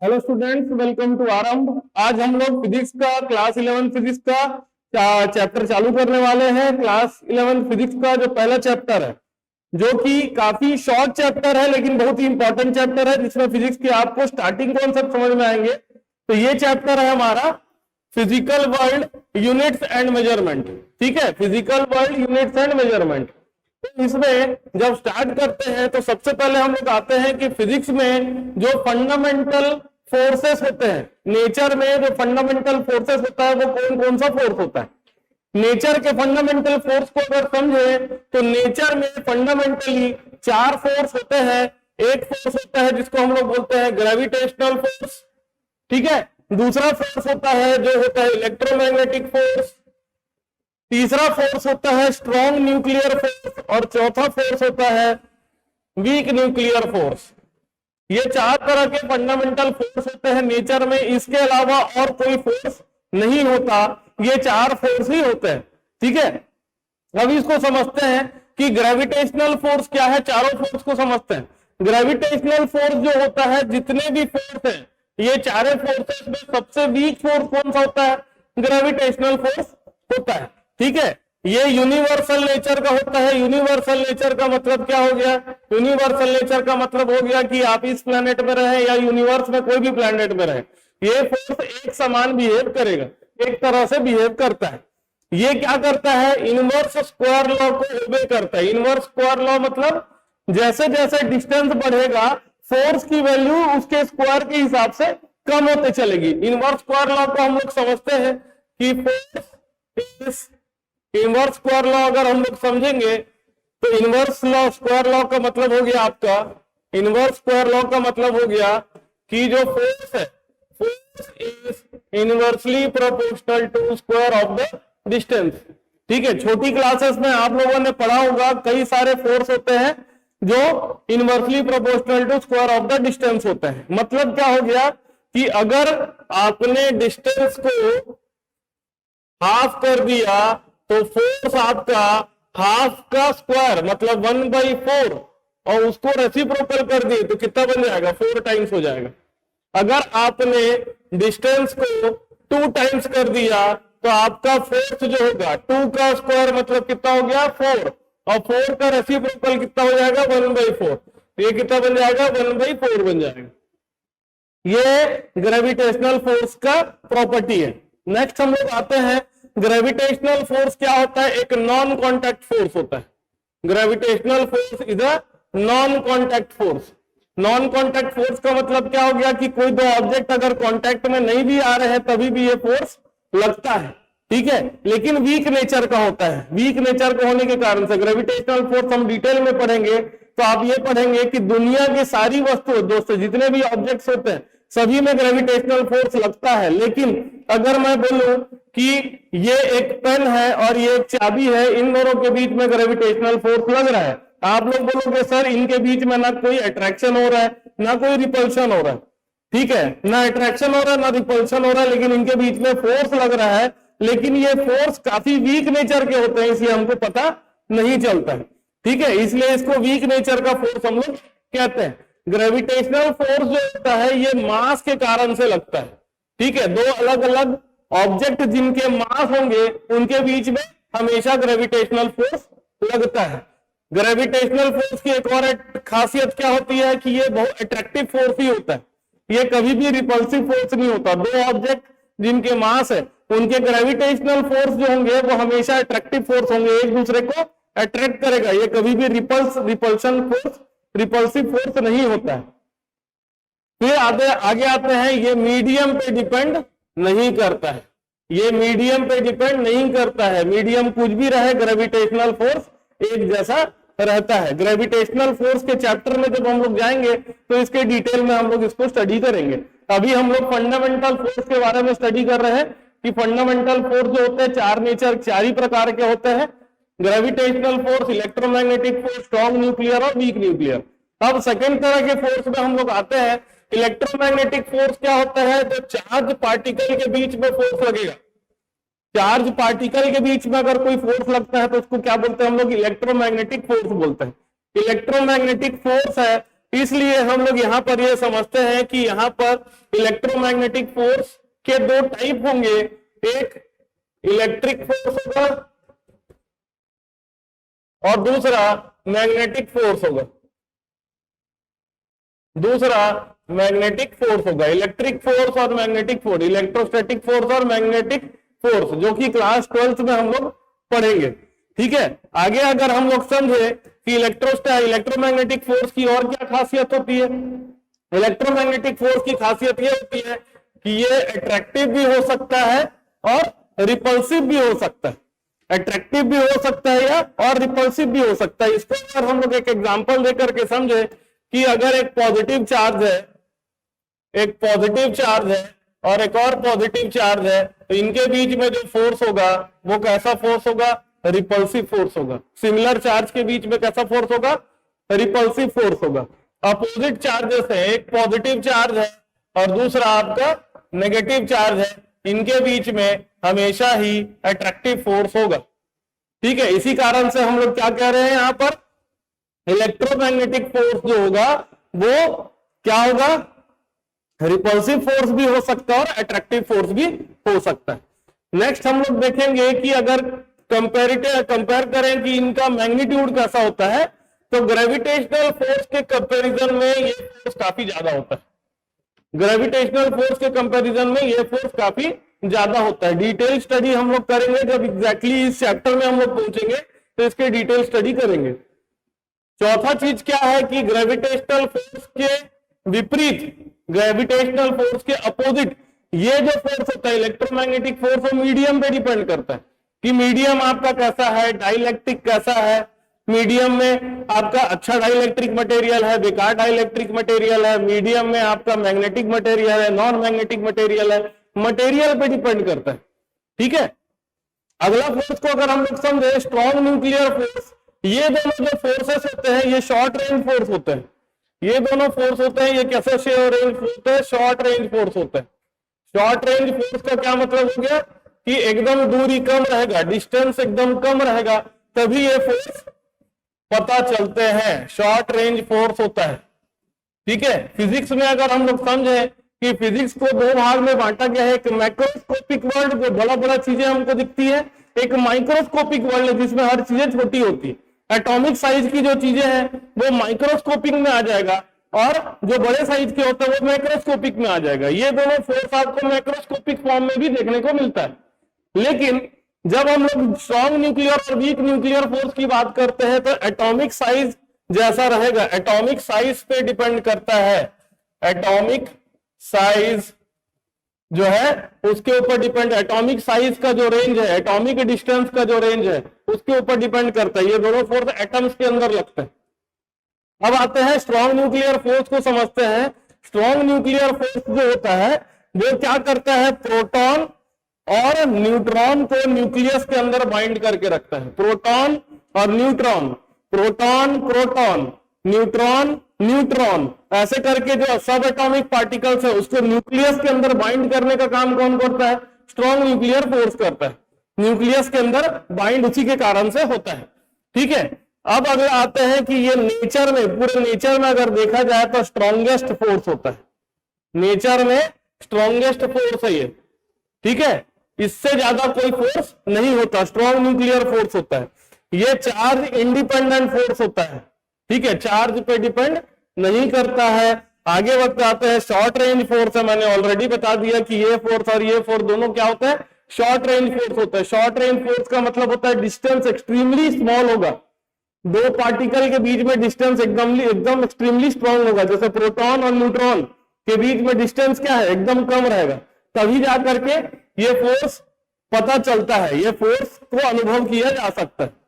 Hello students, welcome to आरंभ। आज हम लोग फिजिक्स का क्लास 11 फिजिक्स का चैप्टर चालू करने वाले हैं। क्लास 11 फिजिक्स का जो पहला चैप्टर है, जो कि काफी शॉर्ट चैप्टर है लेकिन बहुत ही इंपॉर्टेंट चैप्टर है, जिसमें फिजिक्स के आपको स्टार्टिंग कॉन्सेप्ट समझ में आएंगे। तो ये चैप्टर है हमारा physical world units and measurement. ठीक है, physical world units and measurement. तो इसमें जब स्टार्ट करते हैं तो सबसे पहले हम लोग आते हैं कि फिजिक्स में जो फंडामेंटल फोर्सेस होते हैं, नेचर में जो फंडामेंटल फोर्सेस होता है वो कौन कौन सा फोर्स होता है। नेचर के फंडामेंटल फोर्स को अगर समझे तो नेचर में फंडामेंटली 4 फोर्स होते हैं। एक फोर्स होता है जिसको हम लोग बोलते हैं ग्रेविटेशनल फोर्स, ठीक है। दूसरा फोर्स होता है जो होता है इलेक्ट्रोमैग्नेटिक फोर्स। तीसरा फोर्स होता है स्ट्रॉन्ग न्यूक्लियर फोर्स और चौथा फोर्स होता है वीक न्यूक्लियर फोर्स। ये 4 तरह के फंडामेंटल फोर्स होते हैं नेचर में, इसके अलावा और कोई फोर्स नहीं होता, ये 4 फोर्स ही होते हैं। ठीक है, अब इसको समझते हैं कि ग्रेविटेशनल फोर्स क्या है। चारों फोर्स को समझते हैं। ग्रेविटेशनल फोर्स जो होता है, जितने भी फोर्स हैं, ये चारों फोर्सेस में सबसे वीक फोर्स कौन सा होता है? ग्रेविटेशनल फोर्स होता है। ठीक है, ये यूनिवर्सल नेचर का होता है। यूनिवर्सल नेचर का मतलब क्या हो गया? यूनिवर्सल नेचर का मतलब हो गया कि आप इस प्लेनेट में रहे या यूनिवर्स में कोई भी प्लेनेट में रहे, ये फोर्स एक समान बिहेव करेगा, एक तरह से बिहेव करता है। ये क्या करता है? इनवर्स स्क्वायर लॉ को ओबे करता है। इनवर्स स्क्वायर लॉ मतलब जैसे जैसे डिस्टेंस बढ़ेगा फोर्स की वैल्यू उसके स्क्वायर के हिसाब से कम होते चलेगी। इनवर्स स्क्वायर लॉ को हम लोग समझते हैं कि force is inverse square law अगर हम लोग समझेंगे तो इनवर्स लॉ स्क्वायर लॉ का मतलब हो गया आपका, इनवर्स स्क्वायर लॉ का मतलब हो गया कि जो फोर्स है, force is inversely proportional to square of the distance. ठीक है, छोटी क्लासेस में आप लोगों ने पढ़ा होगा कई सारे फोर्स होते हैं जो inversely proportional to square of the distance होते हैं। मतलब क्या हो गया कि अगर आपने डिस्टेंस को हाफ कर दिया तो फोर्स आपका हाफ का स्क्वायर मतलब 1/4 और उसको रेसिप्रोकल कर दिए तो कितना बन जाएगा? 4 टाइम्स हो जाएगा। अगर आपने डिस्टेंस को 2 टाइम्स कर दिया तो आपका फोर्स जो होगा 2 का स्क्वायर मतलब कितना हो गया? 4 और 4 का रेसिप्रोकल कितना हो जाएगा? 1/4। ये कितना बन जाएगा? 1/4 बन जाएगा। ये ग्रेविटेशनल फोर्स का प्रॉपर्टी है। नेक्स्ट हम लोग आते हैं, ग्रेविटेशनल फोर्स क्या होता है? एक नॉन कॉन्टैक्ट फोर्स होता है। Gravitational force is a non contact force. Non contact force का मतलब क्या हो गया कि कोई दो ऑब्जेक्ट अगर कॉन्टैक्ट में नहीं भी आ रहे हैं तभी भी ये फोर्स लगता है। ठीक है, लेकिन वीक नेचर का होता है। वीक नेचर का होने के कारण से ग्रेविटेशनल फोर्स हम डिटेल में पढ़ेंगे तो आप ये पढ़ेंगे कि दुनिया की सारी वस्तु दोस्तों, जितने भी ऑब्जेक्ट्स होते हैं सभी में ग्रेविटेशनल फोर्स लगता है। लेकिन अगर मैं बोलूं कि ये एक पेन है और ये एक चाबी है, इन दोनों के बीच में ग्रेविटेशनल फोर्स लग रहा है, आप लोग बोलोगे सर इनके बीच में ना कोई अट्रैक्शन हो रहा है ना कोई रिपल्शन हो रहा है। ठीक है, ना अट्रैक्शन हो रहा है ना रिपल्शन हो रहा है, लेकिन इनके बीच में फोर्स लग रहा है। लेकिन ये फोर्स काफी वीक नेचर के होते हैं, इसलिए हमको पता नहीं चलता है। ठीक है, इसलिए इसको वीक नेचर का फोर्स हम लोग कहते हैं। ग्रेविटेशनल फोर्स जो होता है ये मास के कारण से लगता है। ठीक है, दो अलग अलग ऑब्जेक्ट जिनके मास होंगे उनके बीच में हमेशा ग्रेविटेशनल फोर्स लगता है। ग्रेविटेशनल फोर्स की एक और खासियत क्या होती है कि ये बहुत अट्रैक्टिव फोर्स ही होता है, ये कभी भी रिपल्सिव फोर्स नहीं होता। दो ऑब्जेक्ट जिनके मास है उनके ग्रेविटेशनल फोर्स जो होंगे वो हमेशा अट्रैक्टिव फोर्स होंगे, एक दूसरे को अट्रैक्ट करेगा। ये कभी भी रिपल्सन फोर्स, रिपल्सिव फोर्स नहीं होता है। फिर आगे आते हैं, ये मीडियम पे डिपेंड नहीं करता है। ये मीडियम पे डिपेंड नहीं करता है, मीडियम कुछ भी रहे ग्रेविटेशनल फोर्स एक जैसा रहता है। ग्रेविटेशनल फोर्स के चैप्टर में जब हम लोग जाएंगे तो इसके डिटेल में हम लोग इसको स्टडी करेंगे। अभी हम लोग फंडामेंटल फोर्स के बारे में स्टडी कर रहे हैं कि फंडामेंटल फोर्स जो होते हैं 4 नेचर 4 ही प्रकार के होते हैं, gravitational force, electromagnetic force, strong nuclear और वीक न्यूक्लियर। अब सेकेंड तरह के फोर्स में हम लोग आते हैं। इलेक्ट्रोमैग्नेटिक फोर्स क्या होता है? जो चार्ज पार्टिकल के बीच में फोर्स लगेगा, चार्ज पार्टिकल के बीच में अगर कोई फोर्स लगता है तो उसको क्या बोलते हैं हम लोग? इलेक्ट्रोमैग्नेटिक फोर्स बोलते हैं। इलेक्ट्रोमैग्नेटिक फोर्स है इसलिए हम लोग यहाँ पर ये समझते हैं कि यहाँ पर इलेक्ट्रोमैग्नेटिक फोर्स के दो टाइप होंगे, एक इलेक्ट्रिक फोर्स होगा और दूसरा मैग्नेटिक फोर्स होगा। दूसरा मैग्नेटिक फोर्स होगा, इलेक्ट्रिक फोर्स और मैग्नेटिक फोर्स, इलेक्ट्रोस्टैटिक फोर्स और मैग्नेटिक फोर्स, जो कि क्लास 12th में हम लोग पढ़ेंगे। ठीक है, आगे अगर हम लोग समझे कि इलेक्ट्रोमैग्नेटिक फोर्स की और क्या खासियत होती है। इलेक्ट्रोमैग्नेटिक फोर्स की खासियत ये होती है कि ये अट्रैक्टिव भी हो सकता है और रिपल्सिव भी हो सकता है। अट्रैक्टिव भी हो सकता है या और रिपल्सिव भी हो सकता है। इसको अगर हम लोग एक एग्जांपल देकर के समझे कि अगर एक पॉजिटिव चार्ज है, एक पॉजिटिव चार्ज है और एक और पॉजिटिव चार्ज है, तो इनके बीच में जो फोर्स होगा वो कैसा फोर्स होगा, रिपल्सिव फोर्स होगा। सिमिलर चार्ज के बीच में कैसा फोर्स होगा, रिपल्सिव फोर्स होगा। अपोजिट चार्जेस है, एक पॉजिटिव चार्ज है और दूसरा आपका नेगेटिव चार्ज है, इनके बीच में हमेशा ही अट्रैक्टिव फोर्स होगा। ठीक है, इसी कारण से हम लोग क्या कह रहे हैं यहाँ पर, इलेक्ट्रोमैग्नेटिक फोर्स जो होगा वो क्या होगा, रिपल्सिव फोर्स भी हो सकता है और अट्रैक्टिव फोर्स भी हो सकता है। नेक्स्ट हम लोग देखेंगे कि अगर कंपेयर करें कि इनका मैग्नीट्यूड कैसा होता है, तो ग्रेविटेशनल फोर्स के कंपैरिजन में ये फोर्स काफी ज्यादा होता है। ग्रेविटेशनल फोर्स के कंपैरिजन में ये फोर्स काफी ज्यादा होता है। डिटेल स्टडी हम लोग करेंगे जब एग्जैक्टली इस चैप्टर में हम लोग पहुंचेंगे तो इसके डिटेल स्टडी करेंगे। चौथा चीज क्या है कि ग्रेविटेशनल फोर्स के विपरीत, ग्रेविटेशनल फोर्स के अपोजिट ये जो फोर्स होता है इलेक्ट्रोमैग्नेटिक फोर्स, वो मीडियम पे डिपेंड करता है कि मीडियम आपका कैसा है, डाइलेक्ट्रिक कैसा है। मीडियम में आपका अच्छा डाइलेक्ट्रिक मटेरियल है, बेकार डाइलेक्ट्रिक मटेरियल है, मीडियम में आपका मैग्नेटिक मटेरियल है, नॉन मैग्नेटिक मटेरियल है, मटेरियल पे डिपेंड करता है। ठीक है, अगला फोर्स को अगर हम लोग समझे, स्ट्रॉन्ग न्यूक्लियर फोर्स। ये दोनों जो फोर्सेस होते हैं ये शॉर्ट रेंज फोर्स होते हैं। ये दोनों फोर्स होते हैं, ये कैसे शेयर रेंज होते हैं, शॉर्ट रेंज फोर्स होते हैं। शॉर्ट रेंज फोर्स का क्या मतलब हो गया कि एकदम दूरी कम रहेगा, डिस्टेंस एकदम कम रहेगा, तभी ये फोर्स पता चलते हैं, शॉर्ट रेंज फोर्स होता है। ठीक है, फिजिक्स में अगर हम लोग समझे कि फिजिक्स को दो भाग में बांटा गया है, एक मैक्रोस्कोपिक वर्ल्ड जो बड़ा बड़ा चीजें हमको दिखती है, एक माइक्रोस्कोपिक वर्ल्ड है जिसमें हर चीजें छोटी होती है। एटॉमिक साइज की जो चीजें हैं वो माइक्रोस्कोपिक में आ जाएगा और जो बड़े साइज के होते हैं वो मैक्रोस्कोपिक में आ जाएगा। ये दोनों फोर्स आपको मैक्रोस्कोपिक फॉर्म में भी देखने को मिलता है। लेकिन जब हम लोग स्ट्रॉन्ग न्यूक्लियर और वीक न्यूक्लियर फोर्स की बात करते हैं तो एटॉमिक साइज जैसा रहेगा, एटॉमिक साइज पे डिपेंड करता है। एटॉमिक साइज जो है उसके ऊपर डिपेंड, एटॉमिक साइज का जो रेंज है, एटॉमिक डिस्टेंस का जो रेंज है उसके ऊपर डिपेंड करता है। ये दोनों फोर्स एटम्स के अंदर लगते हैं। अब आते हैं स्ट्रॉन्ग न्यूक्लियर फोर्स को समझते हैं। स्ट्रॉन्ग न्यूक्लियर फोर्स जो होता है वो क्या करता है, प्रोटॉन और न्यूट्रॉन को न्यूक्लियस के अंदर बाइंड करके रखता है। प्रोटॉन और neutron, proton proton, neutron neutron, ऐसे करके जो सब एटॉमिक पार्टिकल्स है उसको न्यूक्लियस के अंदर बाइंड करने का काम कौन करता है, स्ट्रॉन्ग न्यूक्लियर फोर्स करता है। न्यूक्लियस के अंदर बाइंड उसी के कारण से होता है। ठीक है, अब अगर आते हैं कि ये नेचर में, पूरे नेचर में अगर देखा जाए तो स्ट्रॉन्गेस्ट फोर्स होता है। नेचर में स्ट्रॉन्गेस्ट फोर्स है ये। ठीक है, इससे ज्यादा कोई फोर्स नहीं होता, स्ट्रॉन्ग न्यूक्लियर फोर्स होता है। ये चार्ज इंडिपेंडेंट फोर्स होता है। ठीक है, चार्ज पे डिपेंड नहीं करता है। आगे वक्त आते हैं शॉर्ट रेंज फोर्स है। मैंने ऑलरेडी बता दिया कि ये फोर्स और ये फोर्स दोनों क्या होता है, शॉर्ट रेंज फोर्स होता है। शॉर्ट रेंज फोर्स का मतलब होता है डिस्टेंस एक्सट्रीमली स्मॉल होगा, दो पार्टिकल के बीच में डिस्टेंस एकदम एक्सट्रीमली स्ट्रॉन्ग होगा। जैसे प्रोटॉन और न्यूट्रॉन के बीच में डिस्टेंस क्या है, एकदम कम रहेगा, तभी जाकर के ये फोर्स पता चलता है, ये फोर्स को अनुभव किया जा सकता है।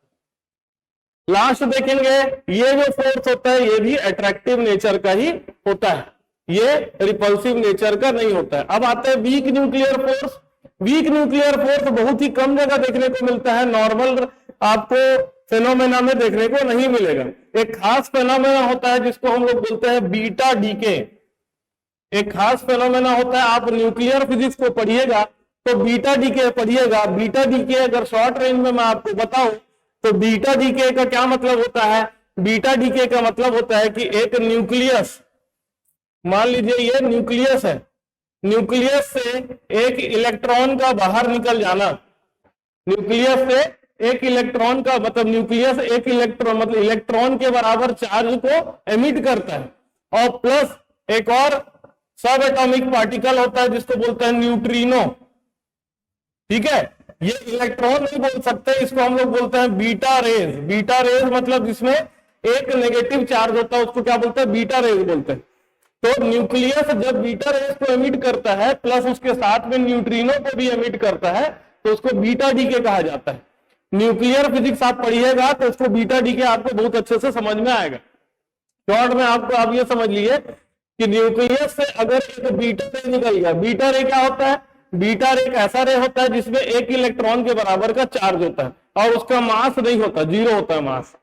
लास्ट देखेंगे, ये जो फोर्स होता है ये भी अट्रैक्टिव नेचर का ही होता है, ये रिपल्सिव नेचर का नहीं होता है। अब आते हैं weak nuclear force. Weak nuclear force बहुत ही कम जगह देखने को मिलता है, नॉर्मल आपको फेनोमेना में देखने को नहीं मिलेगा। एक खास फेनोमेना होता है जिसको हम लोग बोलते हैं बीटा डीके। एक खास फेनोमेना होता है, आप न्यूक्लियर फिजिक्स को पढ़िएगा तो बीटा डीके पढ़िएगा। बीटा डीके अगर शॉर्ट रेंज में मैं आपको बताऊं तो बीटा डीके का क्या मतलब होता है बीटा डीके का मतलब होता है कि एक न्यूक्लियस, मान लीजिए ये न्यूक्लियस है, न्यूक्लियस से एक इलेक्ट्रॉन का बाहर निकल जाना, न्यूक्लियस से एक इलेक्ट्रॉन का मतलब न्यूक्लियस एक इलेक्ट्रॉन मतलब इलेक्ट्रॉन के बराबर चार्ज को एमिट करता है, और प्लस एक और सब एटॉमिक पार्टिकल होता है जिसको बोलते हैं न्यूट्रिनो। ठीक है, ये इलेक्ट्रॉन नहीं बोल सकते, इसको हम लोग बोलते हैं बीटा रेज। बीटा रेज मतलब जिसमें एक नेगेटिव चार्ज होता है उसको क्या बोलते हैं, बीटा रेज बोलते हैं। तो न्यूक्लियस जब बीटा रेज को एमिट करता है प्लस उसके साथ में न्यूट्रिनो को भी एमिट करता है तो उसको बीटा डीके कहा जाता है। न्यूक्लियर फिजिक्स आप पढ़िएगा तो उसको बीटा डीके आपको बहुत अच्छे से समझ में आएगा। शॉर्ट में आपको आप ये समझ लिए कि न्यूक्लियस से अगर एक बीटा रे निकल गया, बीटा रे क्या होता है, बीटा रे एक ऐसा रे होता है जिसमें एक इलेक्ट्रॉन के बराबर का चार्ज होता है और उसका मास नहीं होता, जीरो होता है मास,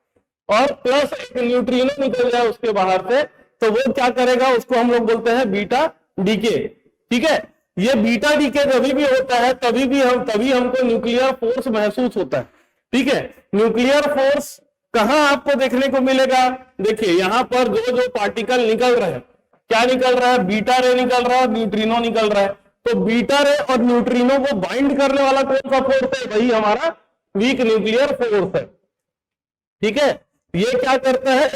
और प्लस एक न्यूट्रिनो निकल जाए उसके बाहर से तो वो क्या करेगा, उसको हम लोग बोलते हैं बीटा डीके। ठीक है, ये बीटा डीके जब भी होता है तभी हमको न्यूक्लियर फोर्स महसूस होता है। ठीक है, न्यूक्लियर फोर्स कहां आपको देखने को मिलेगा, देखिए यहां पर जो जो पार्टिकल निकल रहे हैं, क्या निकल रहा है, बीटा रे निकल रहा है, न्यूट्रिनो निकल रहा है। तो बीटा रे और न्यूट्रिनो को बाइंड करने वाला कौन सा फोर्स है, वही हमारा वीक न्यूक्लियर फोर्स है। ठीक है, ये क्या करता है,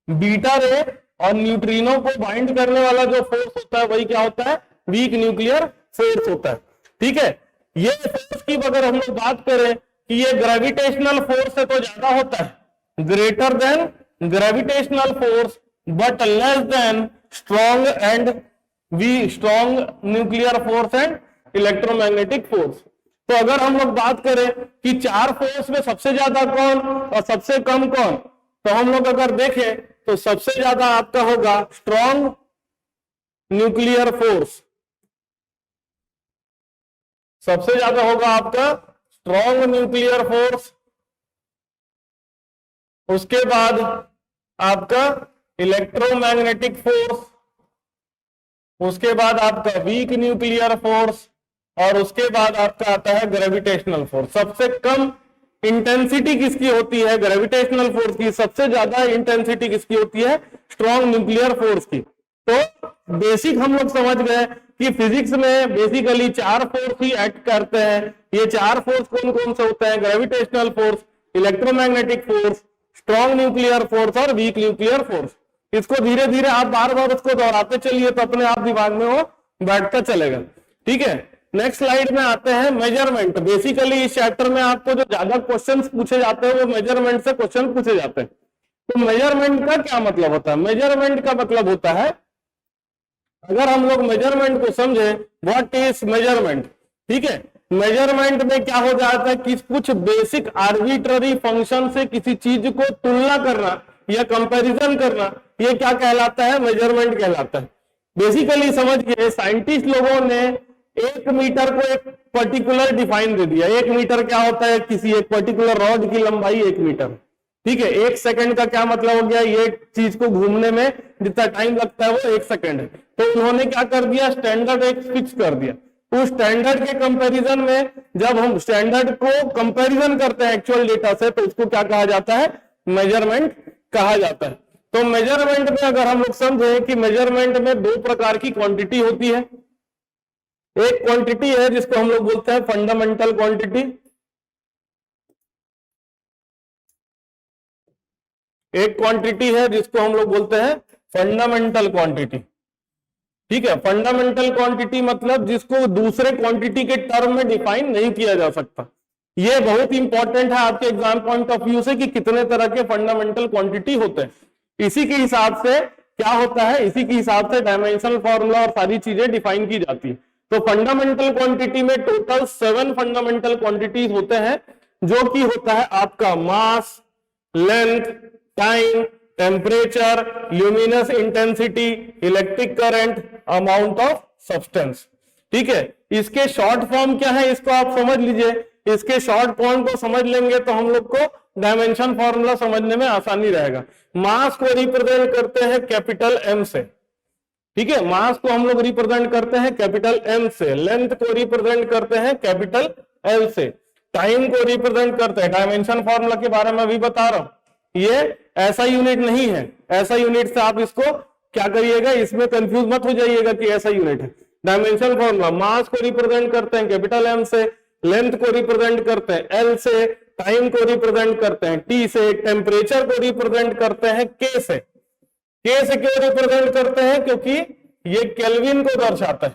बीटा रे और न्यूट्रिनो को बाइंड करने वाला जो फोर्स होता है वही क्या होता है, वीक न्यूक्लियर फोर्स होता है। ठीक है, ये फोर्स की अगर हम लोग बात करें कि ये ग्रेविटेशनल फोर्स से तो ज्यादा होता है, greater than gravitational force but less than strong nuclear force and electromagnetic force. तो अगर हम लोग बात करें कि चार फोर्स में सबसे ज्यादा कौन और सबसे कम कौन, तो हम लोग अगर देखें तो सबसे ज्यादा आपका होगा स्ट्रॉन्ग न्यूक्लियर फोर्स, सबसे ज्यादा होगा आपका स्ट्रॉन्ग न्यूक्लियर फोर्स, उसके बाद आपका इलेक्ट्रोमैग्नेटिक फोर्स, उसके बाद आपका वीक न्यूक्लियर फोर्स, और उसके बाद आपका आता है ग्रेविटेशनल फोर्स। सबसे कम इंटेंसिटी किसकी होती है, ग्रेविटेशनल फोर्स की, सबसे ज्यादा इंटेंसिटी किसकी होती है, स्ट्रॉन्ग न्यूक्लियर फोर्स की। तो बेसिक हम लोग समझ गए कि फिजिक्स में बेसिकली चार फोर्स ही एक्ट करते हैं। ये चार फोर्स कौन कौन से होते हैं, gravitational force, electromagnetic force, strong nuclear force और वीक न्यूक्लियर फोर्स। इसको धीरे धीरे आप बार बार उसको दोहराते चलिए तो अपने आप दिमाग में वो बैठता चलेगा। ठीक है, नेक्स्ट स्लाइड में आते हैं मेजरमेंट। बेसिकली इस चैप्टर में आपको जो ज्यादा क्वेश्चंस पूछे जाते हैं वो मेजरमेंट से क्वेश्चन पूछे जाते हैं। तो मेजरमेंट का क्या मतलब होता है, मेजरमेंट का मतलब होता है, अगर हम लोग मेजरमेंट को समझे, व्हाट इज मेजरमेंट। ठीक है, मेजरमेंट में क्या हो जाता है कि कुछ बेसिक आर्बिट्ररी फंक्शन से किसी चीज को तुलना करना या कंपैरिजन करना, ये क्या कहलाता है, मेजरमेंट कहलाता है। बेसिकली समझिए, साइंटिस्ट लोगों ने 1 मीटर को एक पर्टिकुलर डिफाइन दे दिया। 1 मीटर क्या होता है, किसी एक पर्टिकुलर रॉड की लंबाई 1 मीटर। ठीक है, 1 सेकंड का क्या मतलब हो गया, ये चीज को घूमने में जितना टाइम लगता है वो 1 सेकंड है। तो उन्होंने क्या कर दिया, स्टैंडर्ड एक फिक्स कर दिया। उस स्टैंडर्ड के कंपैरिजन में जब हम स्टैंडर्ड को कंपैरिजन करते हैं एक्चुअल डेटा से तो उसको क्या कहा जाता है, मेजरमेंट कहा जाता है। तो मेजरमेंट में अगर हम लोग समझे कि मेजरमेंट में 2 प्रकार की क्वांटिटी होती है। एक क्वांटिटी है जिसको हम लोग बोलते हैं फंडामेंटल क्वांटिटी, एक क्वांटिटी है जिसको हम लोग बोलते हैं फंडामेंटल क्वांटिटी। ठीक है, फंडामेंटल क्वांटिटी मतलब जिसको दूसरे क्वांटिटी के टर्म में डिफाइन नहीं किया जा सकता। ये बहुत इंपॉर्टेंट है आपके एग्जाम पॉइंट ऑफ व्यू से कि कितने तरह के फंडामेंटल क्वांटिटी होते हैं। इसी के हिसाब से क्या होता है, इसी के हिसाब से डायमेंशनल फॉर्मूला और सारी चीजें डिफाइन की जाती है। तो फंडामेंटल क्वांटिटी में टोटल 7 फंडामेंटल क्वांटिटीज होते हैं, जो कि होता है आपका mass, length, time, temperature, luminous intensity, electric current, amount of substance. ठीक है, इसके शॉर्ट फॉर्म क्या है इसको आप समझ लीजिए। इसके शॉर्ट फॉर्म को समझ लेंगे तो हम लोग को डायमेंशन फॉर्मूला समझने में आसानी रहेगा। मास को रिप्रेजेंट करते हैं कैपिटल एम से। ठीक है, मास को हम लोग रिप्रेजेंट करते हैं कैपिटल एम से, लेंथ को रिप्रेजेंट करते हैं कैपिटल एल से, टाइम को रिप्रेजेंट करते हैं। डायमेंशन फॉर्मूला के बारे में अभी बता रहा हूं, ये ऐसा यूनिट नहीं है। ऐसा यूनिट से आप इसको क्या करिएगा, इसमें कंफ्यूज मत हो जाइएगा कि ऐसा यूनिट है। डायमेंशन फॉर्मूला, मास को रिप्रेजेंट करते हैं कैपिटल एम से, लेंथ को रिप्रेजेंट करते हैं एल से, टाइम को रिप्रेजेंट करते हैं टी से, टेम्परेचर को रिप्रेजेंट करते हैं के से। के से क्यों रिप्रेजेंट करते हैं? क्योंकि ये केल्विन को दर्शाता है।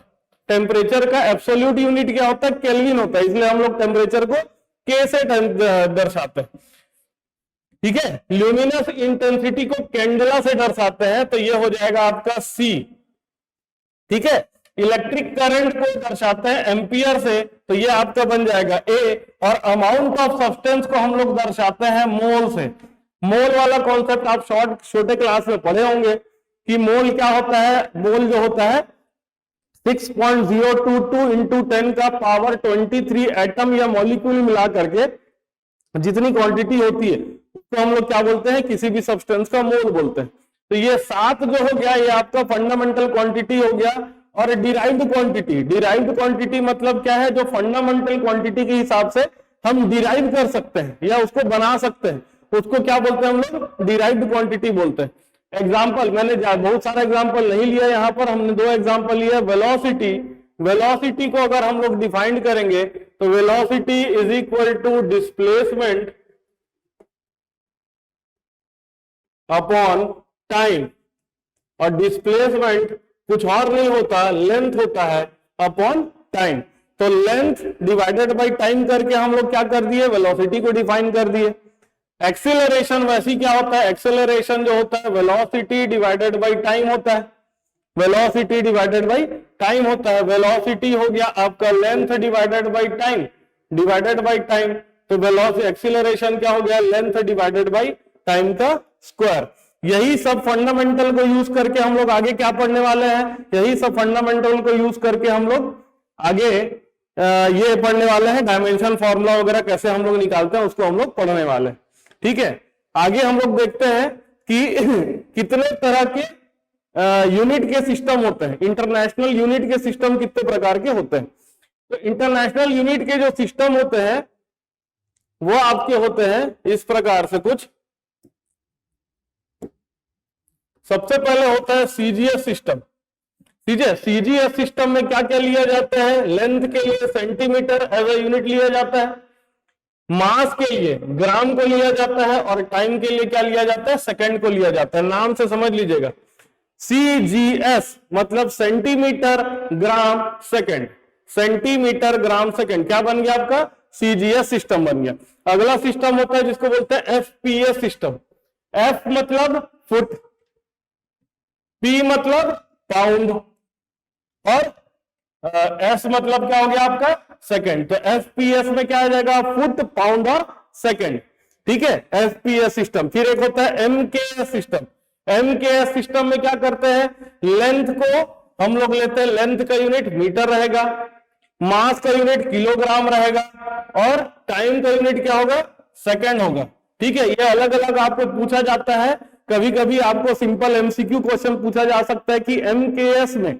टेम्परेचर का एब्सोल्यूट यूनिट क्या होता है? केल्विन होता है, इसलिए हम लोग टेम्परेचर को के से दर्शाते हैं। ठीक है, ल्यूमिनस इंटेंसिटी को कैंडेला से दर्शाते हैं, तो ये हो जाएगा आपका सी। ठीक है, इलेक्ट्रिक करंट को दर्शाते हैं एम्पियर से, तो ये आपका बन जाएगा ए। और अमाउंट ऑफ सब्सटेंस को हम लोग दर्शाते हैं मोल से। मोल वाला कॉन्सेप्ट आप छोटे क्लास में पढ़े होंगे कि मोल क्या होता है। मोल जो होता है 6.022 इंटू 10 का पावर 23 एटम या मॉलिक्यूल मिला करके जितनी क्वांटिटी होती है उसको हम लोग क्या बोलते हैं, किसी भी सब्सटेंस का मोल बोलते हैं। तो ये 7 जो हो गया, ये आपका फंडामेंटल क्वांटिटी हो गया। और डिराइव्ड क्वांटिटी, डिराइव्ड क्वांटिटी मतलब क्या है, जो फंडामेंटल क्वांटिटी के हिसाब से हम डिराइव कर सकते हैं या उसको बना सकते हैं, उसको क्या बोलते हैं हम लोग, डिराइव्ड क्वांटिटी बोलते हैं। एग्जाम्पल, मैंने बहुत सारा एग्जाम्पल नहीं लिया, यहाँ पर हमने 2 एग्जाम्पल लिया। वेलोसिटी, वेलोसिटी को अगर हम लोग डिफाइन करेंगे तो velocity is equal to displacement upon time. और डिस्प्लेसमेंट कुछ और नहीं होता, लेंथ होता है अपॉन टाइम। तो लेंथ डिवाइडेड बाय टाइम करके हम लोग क्या कर दिए, वेलोसिटी को डिफाइन कर दिए। एक्सेलरेशन वैसी क्या होता है, एक्सेलरेशन जो होता है वेलोसिटी डिवाइडेड बाय टाइम होता है। वेलोसिटी डिवाइडेड बाय टाइम होता है। वेलोसिटी हो गया आपका length divided by time, divided by time. तो वेलोसिटी, एक्सेलरेशन क्या हो गया, लेंथ डिवाइडेड बाय टाइम का स्क्वायर। यही सब फंडामेंटल को यूज करके हम लोग आगे क्या पढ़ने वाले हैं, यही सब फंडामेंटल को यूज करके हम लोग आगे ये पढ़ने वाले हैं। डायमेंशन फॉर्मूला वगैरह कैसे हम लोग निकालते हैं उसको हम लोग पढ़ने वाले हैं। ठीक है, आगे हम लोग देखते हैं कि कितने तरह के यूनिट के सिस्टम होते हैं। इंटरनेशनल यूनिट के सिस्टम कितने प्रकार के होते हैं। तो इंटरनेशनल यूनिट के जो सिस्टम होते हैं वो आपके होते हैं इस प्रकार से कुछ। सबसे पहले होता है सीजीएस सिस्टम। सीजीएस सिस्टम में क्या क्या लिया जाता है, लेंथ के लिए सेंटीमीटर एज ए यूनिट लिया जाता है, मास के लिए ग्राम को लिया जाता है, और टाइम के लिए क्या लिया जाता है, सेकंड को लिया जाता है। नाम से समझ लीजिएगा, सीजीएस मतलब centimetre gram second, centimetre gram second क्या बन गया आपका, सीजीएस सिस्टम बन गया। अगला सिस्टम होता है जिसको बोलते हैं एफपीएस सिस्टम। एफ मतलब फुट, पी मतलब पाउंड, और एस मतलब क्या हो गया आपका, सेकंड। तो एफपीएस में क्या आ जाएगा, फुट, पाउंड और सेकंड। ठीक है, एफपीएस सिस्टम। फिर एक होता है एमकेएस सिस्टम। एमकेएस सिस्टम में क्या करते हैं, लेंथ को हम लोग लेते हैं, लेंथ का यूनिट मीटर रहेगा, मास का यूनिट किलोग्राम रहेगा, और टाइम का यूनिट क्या होगा, सेकंड होगा। ठीक है, ये अलग अलग आपको पूछा जाता है। कभी कभी आपको सिंपल एमसीक्यू क्वेश्चन पूछा जा सकता है कि एमकेएस में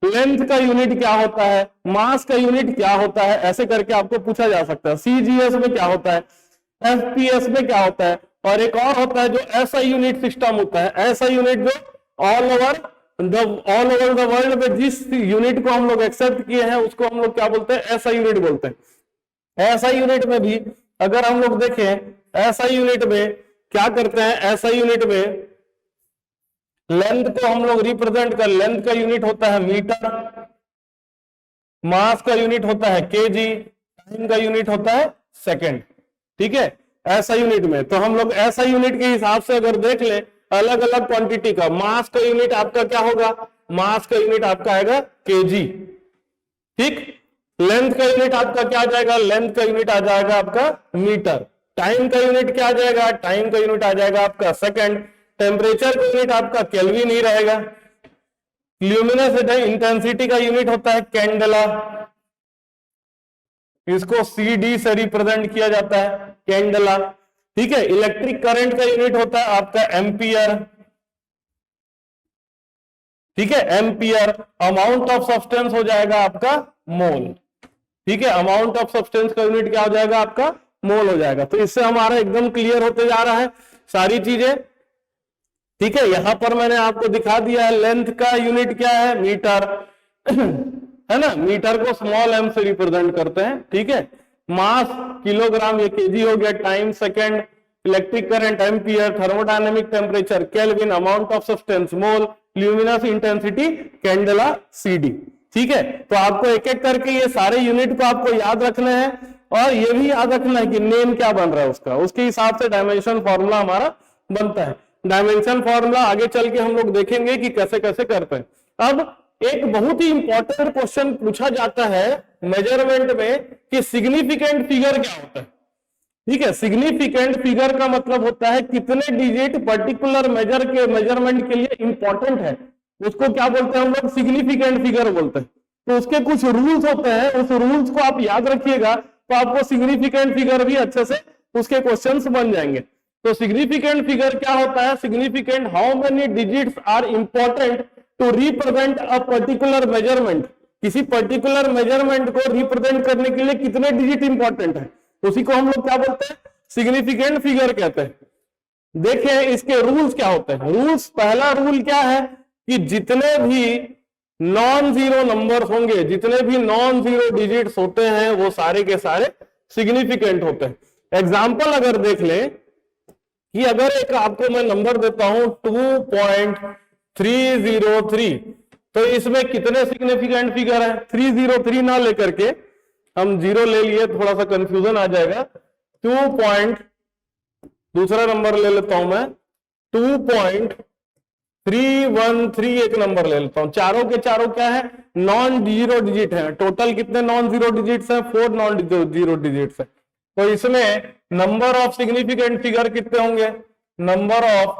लेंथ का यूनिट क्या होता है, मास का यूनिट क्या होता है, ऐसे करके आपको पूछा जा सकता है। सीजीएस में क्या होता है, एफपीएस में क्या होता है, और एक और होता है जो एसआई यूनिट सिस्टम होता है। एसआई यूनिट जो ऑल ओवर द वर्ल्ड में जिस यूनिट को हम लोग एक्सेप्ट किए हैं उसको हम लोग क्या बोलते हैं, एसआई यूनिट बोलते हैं। एसआई यूनिट में भी अगर हम लोग देखें, एसआई यूनिट में क्या करते हैं, एसआई यूनिट में लेंथ को हम लोग रिप्रेजेंट कर, लेंथ का यूनिट होता है मीटर, मास का यूनिट होता है केजी, टाइम का यूनिट होता है सेकंड। ठीक है, ऐसा यूनिट में तो हम लोग ऐसा यूनिट के हिसाब से अगर देख ले अलग अलग क्वांटिटी का, मास का यूनिट आपका क्या होगा, मास का यूनिट आपका आएगा केजी। ठीक, लेंथ का यूनिट आपका क्या आ जाएगा, लेंथ का यूनिट आ जाएगा आपका मीटर। टाइम का यूनिट क्या आ जाएगा, टाइम का यूनिट आ जाएगा आपका सेकंड। टेम्परेचर का यूनिट आपका केल्विन ही रहेगा। ल्यूमिनस इंटेंसिटी का यूनिट होता है कैंडेला, इसको सीडी से रिप्रेजेंट किया जाता है, कैंडेला। ठीक है, इलेक्ट्रिक करंट का यूनिट होता है आपका एम्पियर। ठीक है, एम्पियर। अमाउंट ऑफ सब्सटेंस हो जाएगा आपका मोल। ठीक है, अमाउंट ऑफ सब्सटेंस का यूनिट क्या हो जाएगा आपका, मोल हो जाएगा। तो इससे हमारा एकदम क्लियर होते जा रहा है सारी चीजें। ठीक है, यहां पर मैंने आपको दिखा दिया है लेंथ का यूनिट क्या है, मीटर है ना, मीटर को स्मॉल एम से रिप्रेजेंट करते हैं। ठीक है, मास किलोग्राम, ये केजी हो गया, time second, electric current ampere, thermodynamic temperature kelvin, amount of substance mole, luminous intensity candela CD. ठीक है, तो आपको एक एक करके ये सारे यूनिट को आपको याद रखना है, और ये भी याद रखना है कि नेम क्या बन रहा है उसका, उसके हिसाब से डायमेंशन फॉर्मूला हमारा बनता है। डायमेंशन फॉर्मूला आगे चल के हम लोग देखेंगे कि कैसे कैसे करते हैं। अब एक बहुत ही इंपॉर्टेंट क्वेश्चन पूछा जाता है मेजरमेंट में कि सिग्निफिकेंट फिगर क्या होता है। ठीक है, सिग्निफिकेंट फिगर का मतलब होता है कितने डिजिट पर्टिकुलर मेजरमेंट के लिए इंपॉर्टेंट है, उसको क्या बोलते हैं हम लोग, सिग्निफिकेंट फिगर बोलते हैं। तो उसके कुछ रूल्स होते हैं, उस रूल्स को आप याद रखिएगा तो आपको सिग्निफिकेंट फिगर भी अच्छे से उसके क्वेश्चंस बन जाएंगे। तो सिग्निफिकेंट फिगर क्या होता है, significant, how many digits are important to represent a particular measurement, किसी पर्टिकुलर मेजरमेंट को रिप्रेजेंट करने के लिए कितने डिजिट इंपॉर्टेंट है, उसी को हम लोग क्या बोलते हैं, सिग्निफिकेंट फिगर कहते हैं। देखिए इसके रूल्स क्या होते हैं। रूल्स, पहला रूल क्या है कि जितने भी नॉन जीरो नंबर होंगे, जितने भी नॉन जीरो डिजिट्स होते हैं, वो सारे के सारे सिग्निफिकेंट होते हैं। एग्जाम्पल अगर देख ले कि अगर एक आपको मैं नंबर देता हूं 2.303, तो इसमें कितने सिग्निफिकेंट फिगर है, 303 ना लेकर के हम जीरो ले लिए, थोड़ा सा कंफ्यूजन आ जाएगा। 2. दूसरा नंबर ले लेता हूं मैं 2.313, एक नंबर ले लेता हूं। चारों के चारों क्या है, नॉन जीरो डिजिट है। टोटल कितने नॉन जीरो डिजिट्स हैं, 4 नॉन जीरो डिजिट्स है। तो इसमें नंबर ऑफ सिग्निफिकेंट फिगर कितने होंगे, नंबर ऑफ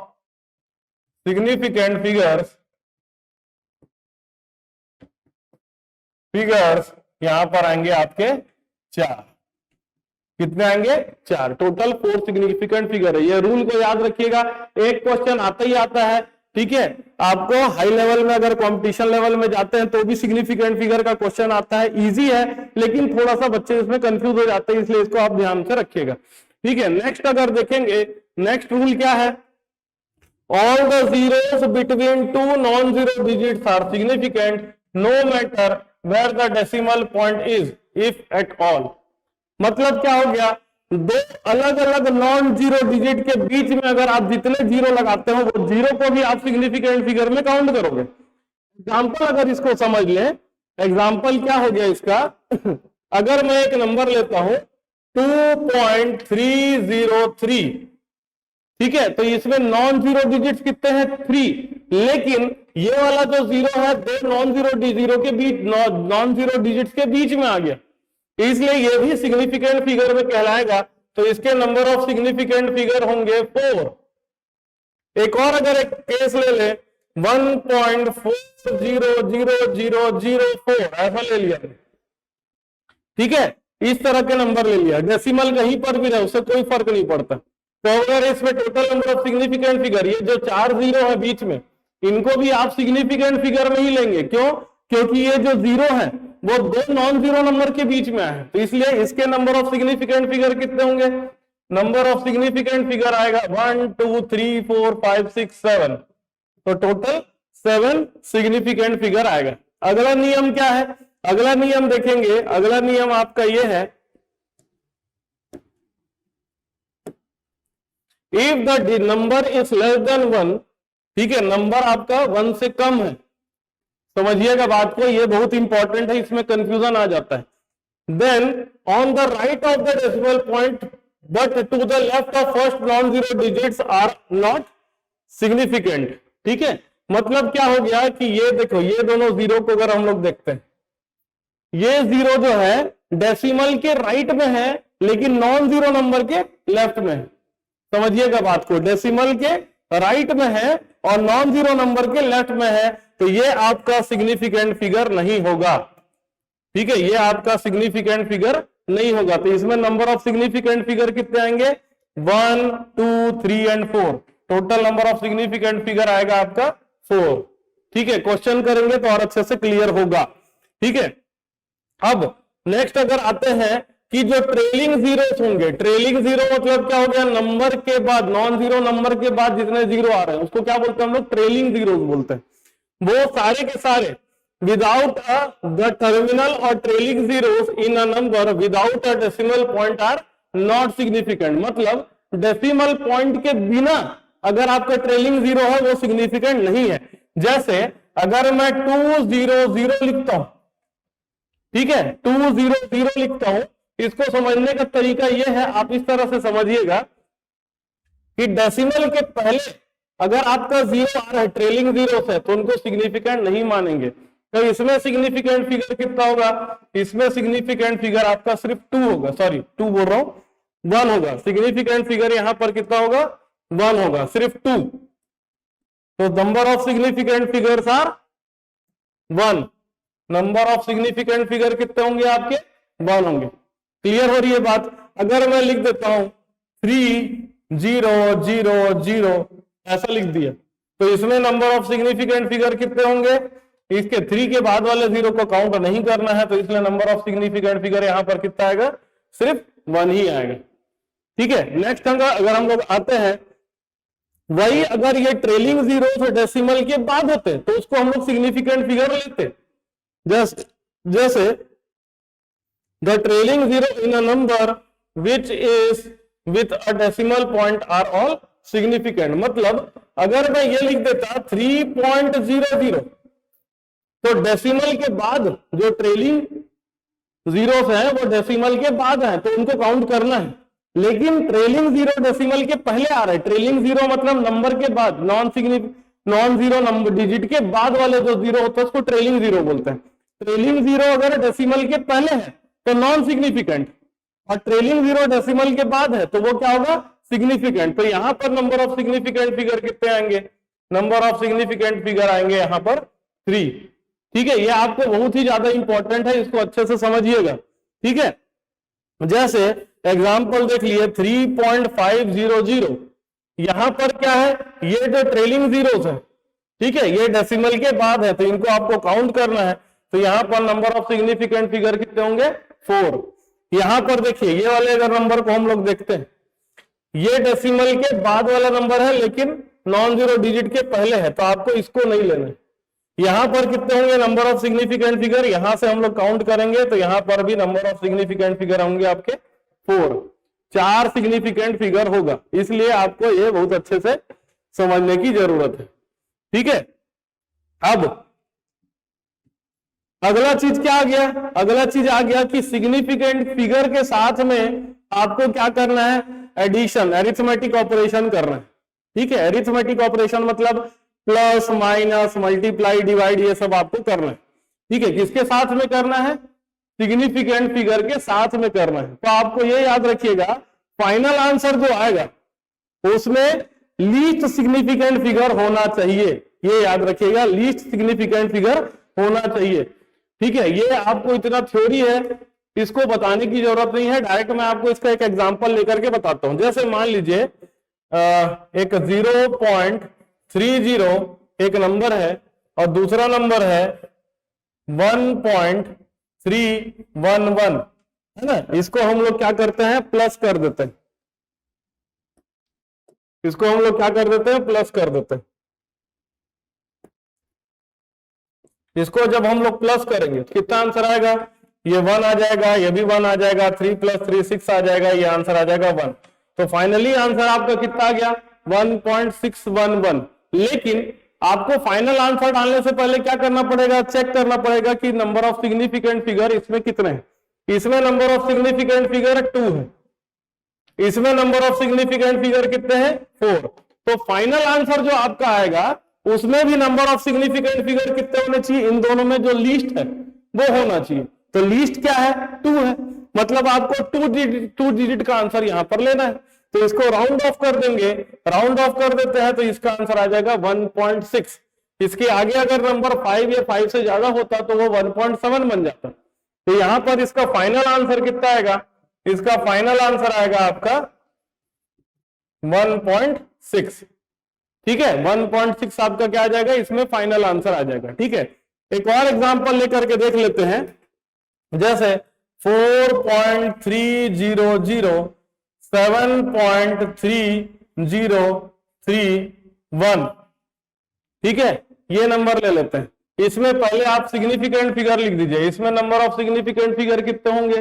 सिग्निफिकेंट फिगर्स यहां पर आएंगे आपके 4। कितने आएंगे, 4। टोटल 4 सिग्निफिकेंट फिगर है। ये रूल को याद रखिएगा, एक क्वेश्चन आता ही आता है। ठीक है, आपको हाई लेवल में अगर कंपटीशन लेवल में जाते हैं तो भी सिग्निफिकेंट फिगर का क्वेश्चन आता है। इजी है, लेकिन थोड़ा सा बच्चे इसमें कंफ्यूज हो जाते हैं, इसलिए इसको आप ध्यान से रखिएगा। ठीक है, नेक्स्ट अगर देखेंगे, नेक्स्ट रूल क्या है, all the zeros between two non-zero digits are significant no matter where the decimal point is, if at all। मतलब क्या हो गया, दो अलग अलग नॉन जीरो डिजिट के बीच में अगर आप जितने जीरो लगाते हो, वो जीरो को भी आप सिग्निफिकेंट फिगर में काउंट करोगे। एग्जाम्पल अगर इसको समझ लें, एग्जाम्पल क्या हो गया इसका अगर मैं एक नंबर लेता हूं 2.303, ठीक है, तो इसमें नॉन जीरो डिजिट्स कितने हैं, 3। लेकिन ये वाला जो जीरो है, दो नॉन जीरो के बीच, नॉन जीरो डिजिट्स के बीच में आ गया, इसलिए ये भी सिग्निफिकेंट फिगर में कहलाएगा। तो इसके नंबर ऑफ सिग्निफिकेंट फिगर होंगे 4। एक और अगर एक केस ले ले 1.4000004, ऐसा ले लिया, ठीक है, इस तरह के नंबर ले लिया, डेसिमल कहीं पर भी रहे उससे कोई फर्क नहीं पड़ता। तो अगर इसमें total number of significant figure, ये जो 4 जीरो है बीच में, इनको भी आप सिग्निफिकेंट फिगर में ही लेंगे। क्यों, क्योंकि ये जो जीरो है वो दो नॉन जीरो नंबर के बीच में है, तो इसलिए इसके नंबर ऑफ सिग्निफिकेंट फिगर कितने होंगे, नंबर ऑफ सिग्निफिकेंट फिगर आएगा 1 2 3 4 5 6 7, तो टोटल 7 सिग्निफिकेंट फिगर आएगा। अगला नियम क्या है, अगला नियम देखेंगे, अगला नियम आपका ये है, if the number is less than 1, ठीक है, नंबर आपका 1 से कम है, समझिएगा बात को, ये बहुत इंपॉर्टेंट है, इसमें कंफ्यूजन आ जाता है। Then on the right of the decimal point but to the left of first non zero digits are not significant. ठीक है, मतलब क्या हो गया कि ये देखो, ये दोनों जीरो को अगर हम लोग देखते हैं, ये जीरो जो है डेसिमल के राइट में है, लेकिन नॉन जीरो नंबर के लेफ्ट में है। समझिएगा बात को, डेसिमल के राइट में है और नॉन जीरो नंबर के लेफ्ट में है, तो ये आपका सिग्निफिकेंट फिगर नहीं होगा। ठीक है, ये आपका सिग्निफिकेंट फिगर नहीं होगा। तो इसमें नंबर ऑफ सिग्निफिकेंट फिगर कितने आएंगे, 1 2 3 and 4, total number of significant figure आएगा आपका 4। ठीक है, क्वेश्चन करेंगे तो और अच्छे से क्लियर होगा। ठीक है, अब नेक्स्ट अगर आते हैं कि जो ट्रेलिंग जीरोस होंगे, ट्रेलिंग जीरो मतलब क्या हो गया, नंबर के बाद, नॉन जीरो नंबर के बाद जितने जीरो आ रहे हैं उसको क्या बोलते हैं हम लोग, ट्रेलिंग जीरोस बोलते हैं। वो सारे के सारे विदाउट द टर्मिनल और trailing zeros in a number without a decimal point are not significant. मतलब डेसिमल पॉइंट के बिना अगर आपका ट्रेलिंग जीरो है वो सिग्निफिकेंट नहीं है। जैसे अगर मैं 200 लिखता हूं, ठीक है, 200 लिखता हूं, इसको समझने का तरीका यह है, आप इस तरह से समझिएगा कि डेसिमल के पहले अगर आपका जीरो आ रहा है, ट्रेलिंग जीरो है, तो उनको सिग्निफिकेंट नहीं मानेंगे। तो इसमें सिग्निफिकेंट फिगर कितना होगा, इसमें सिग्निफिकेंट फिगर आपका सिर्फ 2 होगा, सॉरी 2 बोल रहा हूं, 1 होगा। सिग्निफिकेंट फिगर यहां पर कितना होगा, 1 होगा, सिर्फ 2। तो number of significant figures are 1। Number of significant figure कितने होंगे आपके, 1 होंगे। क्लियर हो रही है बात। अगर मैं लिख देता हूं 3 0 0 0 ऐसा लिख दिया, तो इसमें नंबर ऑफ सिग्निफिकेंट फिगर कितने होंगे, इसके 3 के बाद वाले जीरो को काउंट नहीं करना है, तो इसलिए नंबर ऑफ सिग्निफिकेंट फिगर यहां पर कितना आएगा, सिर्फ 1 ही आएगा। ठीक है, नेक्स्ट अगर हम लोग आते हैं, वही अगर ये ट्रेलिंग जीरो और डेसिमल के बाद होते तो उसको हम लोग सिग्निफिकेंट फिगर लेते। जैसे the trailing zero in a number which is with a decimal point are all significant. मतलब अगर मैं ये लिख देता 3.00, तो डेसिमल के बाद जो ट्रेलिंग जीरोस है वो डेसिमल के बाद है, तो उनको काउंट करना है। लेकिन ट्रेलिंग जीरो डेसिमल के पहले आ रहा है। ट्रेलिंग जीरो मतलब नंबर के बाद, नॉन जीरो नंबर डिजिट के बाद वाले जो जीरो होते हैं उसको ट्रेलिंग जीरो बोलते हैं। ट्रेलिंग जीरो अगर डेसिमल के पहले है तो नॉन सिग्निफिकेंट, और ट्रेलिंग जीरो डेसिमल के बाद है तो वो क्या होगा, सिग्निफिकेंट। तो यहां पर नंबर ऑफ सिग्निफिकेंट फिगर कितने आएंगे, नंबर ऑफ सिग्निफिकेंट फिगर आएंगे यहां पर 3। ठीक है, ये आपको बहुत ही ज्यादा इंपॉर्टेंट है, इसको अच्छे से समझिएगा। ठीक है, जैसे एग्जाम्पल देख लिए 3.500, यहां पर क्या है, ये जो ट्रेलिंग जीरोस है, ठीक है, ये डेसिमल के बाद है तो इनको आपको काउंट करना है। तो यहां पर नंबर ऑफ सिग्निफिकेंट फिगर कितने होंगे, 4। यहां पर देखिए ये वाले अगर नंबर को हम लोग देखते हैं, ये डेसिमल के बाद वाला नंबर है लेकिन नॉन जीरो डिजिट के पहले है, तो आपको इसको नहीं लेना है। यहां पर कितने होंगे नंबर ऑफ सिग्निफिकेंट फिगर, यहां से हम लोग काउंट करेंगे तो यहां पर भी नंबर ऑफ सिग्निफिकेंट फिगर होंगे आपके 4। 4 सिग्निफिकेंट फिगर होगा, इसलिए आपको ये बहुत अच्छे से समझने की जरूरत है। ठीक है, अब अगला चीज क्या आ गया, अगला चीज आ गया कि सिग्निफिकेंट फिगर के साथ में आपको क्या करना है, एडिशन, अरिथमेटिक ऑपरेशन करना है। ठीक है, अरिथमेटिक ऑपरेशन मतलब प्लस माइनस मल्टीप्लाई डिवाइड ये सब आपको करना है। ठीक है, किसके साथ में करना है, सिग्निफिकेंट फिगर के साथ में करना है। तो आपको ये याद रखिएगा, फाइनल आंसर जो आएगा उसमें लीस्ट सिग्निफिकेंट फिगर होना चाहिए, ये याद रखिएगा, लीस्ट सिग्निफिकेंट फिगर होना चाहिए। ठीक है, ये आपको इतना थ्योरी है, इसको बताने की जरूरत नहीं है, डायरेक्ट मैं आपको इसका एक एग्जांपल लेकर के बताता हूं। जैसे मान लीजिए एक 0.30 एक नंबर है और दूसरा नंबर है 1.311, है ना, इसको हम लोग क्या करते हैं, प्लस कर देते हैं, इसको हम लोग क्या कर देते हैं, प्लस कर देते हैं। इसको जब हम लोग प्लस करेंगे तो कितना आंसर आएगा, ये 1 आ जाएगा, ये भी 1 आ जाएगा, 3 + 3 6 आ जाएगा, ये आंसर आ जाएगा 1। तो फाइनली आंसर आपका कितना आ गया, 1.611। लेकिन आपको फाइनल आंसर डालने से पहले क्या करना पड़ेगा, चेक करना पड़ेगा कि नंबर ऑफ सिग्निफिकेंट फिगर इसमें कितने हैं। इसमें नंबर ऑफ सिग्निफिकेंट फिगर 2 है, इसमें नंबर ऑफ सिग्निफिकेंट फिगर कितने हैं, 4। तो फाइनल आंसर जो आपका आएगा उसमें भी नंबर ऑफ सिग्निफिकेंट फिगर कितने होने चाहिए, इन दोनों में जो लीस्ट है वो होना चाहिए। तो लीस्ट क्या है, 2 है, मतलब आपको 2 डिजिट का आंसर यहां पर लेना है। तो इसको राउंड ऑफ कर देंगे, राउंड ऑफ कर देते हैं तो इसका आंसर आ जाएगा 1.6। इसके आगे अगर नंबर 5 या 5 से ज्यादा होता तो वो 1.7 बन जाता। तो यहां पर इसका फाइनल आंसर कितना आएगा, इसका फाइनल आंसर आएगा आपका 1.6। ठीक है, 1.6 आपका क्या आ जाएगा, इसमें फाइनल आंसर आ जाएगा। ठीक है, एक और एग्जांपल लेकर के देख लेते हैं। जैसे 4.300 7.3031। ठीक है, ये नंबर ले लेते हैं। इसमें पहले आप सिग्निफिकेंट फिगर लिख दीजिए। इसमें नंबर ऑफ सिग्निफिकेंट फिगर कितने होंगे?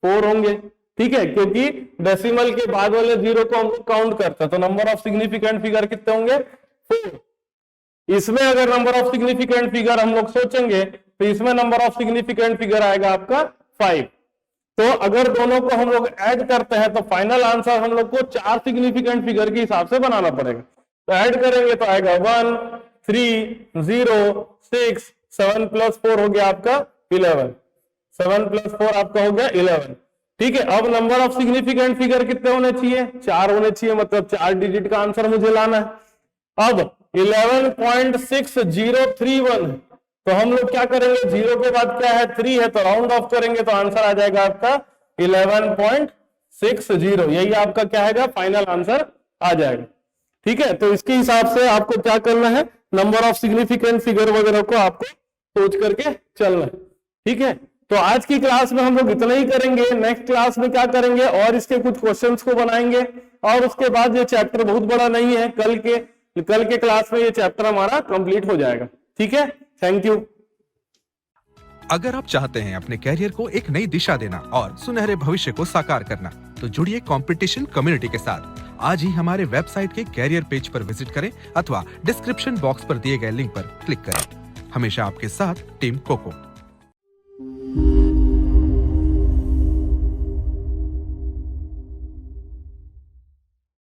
4 होंगे। ठीक है, क्योंकि डेसिमल के बाद वाले जीरो को हम लोग काउंट करते हैं, तो नंबर ऑफ सिग्निफिकेंट फिगर कितने होंगे? 4। इसमें अगर नंबर ऑफ सिग्निफिकेंट फिगर हम लोग सोचेंगे तो इसमें नंबर ऑफ सिग्निफिकेंट फिगर आएगा आपका 5। तो अगर दोनों को हम लोग ऐड करते हैं तो फाइनल आंसर हम लोग को 4 सिग्निफिकेंट फिगर के हिसाब से बनाना पड़ेगा। तो ऐड करेंगे तो आएगा 1 3 0 6 7 + 4 हो गया आपका 11। 7 + 4 आपका हो गया 11। ठीक है, अब नंबर ऑफ सिग्निफिकेंट फिगर कितने होने चाहिए? 4 होने चाहिए, मतलब 4 डिजिट का आंसर मुझे लाना है। अब 11.6031, तो हम लोग क्या करेंगे? 0 के बाद क्या है? 3 है, तो राउंड ऑफ करेंगे तो आंसर आ जाएगा आपका 11.60। यही आपका क्या है? फाइनल आंसर आ जाएगा। ठीक है, तो इसके हिसाब से आपको क्या करना है? नंबर ऑफ सिग्निफिकेंट फिगर वगैरह को आपको सोच करके चलना है। ठीक है, तो आज की क्लास में हम लोग इतना ही करेंगे। नेक्स्ट क्लास में क्या करेंगे? और इसके कुछ क्वेश्चंस को बनाएंगे, और उसके बाद ये चैप्टर बहुत बड़ा नहीं है, कल के क्लास में ये चैप्टर हमारा कंप्लीट हो जाएगा। ठीक है, थैंक यू। अगर आप चाहते हैं अपने कैरियर को एक नई दिशा देना और सुनहरे भविष्य को साकार करना, तो जुड़िए कंपटीशन कम्युनिटी के साथ। आज ही हमारे वेबसाइट के कैरियर पेज पर विजिट करें अथवा डिस्क्रिप्शन बॉक्स पर दिए गए लिंक पर क्लिक करें। हमेशा आपके साथ टीम कोको।